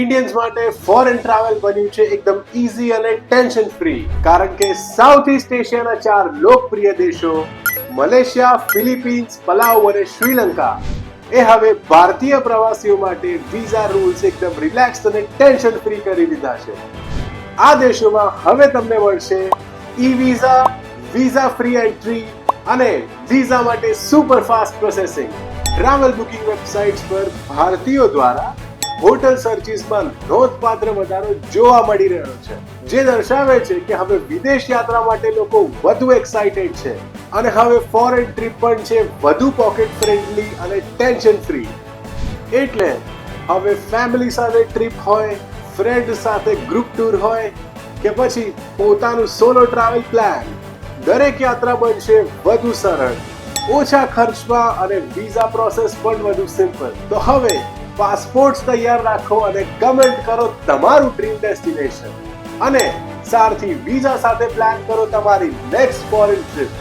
Indians માટે foreign travel બન્યું છે એકદમ ઈઝી અને ટેન્શન ફ્રી, કારણ કે સાઉથ ઈસ્ટ એશિયાના 4 લોકપ્રિય દેશો મલેશિયા, ફિલિપીન્સ, પલાઉ અને શ્રીલંકા એ હવે ભારતીય પ્રવાસીઓ માટે વિઝા રૂલ્સ એકદમ રિલેક્સ અને ટેન્શન ફ્રી કરી દીધા છે. આ દેશોમાં હવે તમને મળશે e visa, visa free entry અને વિઝા માટે super fast processing. Travel booking websites પર ભારતીયો દ્વારા હોટલ સર્ચિસમાં નોંધપાત્ર વધારો જોવા મળી રહ્યો છે, જે દર્શાવે છે કે હવે વિદેશ યાત્રા માટે લોકો વધુ એક્સાઇટેડ છે અને હવે ફોરેન ટ્રીપ પણ છે વધુ પોકેટ ફ્રેન્ડલી અને ટેન્શન ફ્રી. એટલે હવે ફેમિલી સાથે ટ્રીપ હોય, ફ્રેન્ડ સાથે ગ્રુપ ટૂર હોય કે પછી પોતાનું સોલો ટ્રાવેલ પ્લાન, દરેક યાત્રા બનશે વધુ સરળ, ઓછા ખર્ચમાં અને વિઝા પ્રોસેસ પણ વધુ સિમ્પલ. તો હવે પાસપોર્ટ તૈયાર રાખો અને કમેન્ટ કરો તમારું ડ્રીમ ડેસ્ટિનેશન અને સારથી વિઝા સાથે પ્લાન કરો તમારી નેક્સ્ટ ફોરેન ટ્રીપ.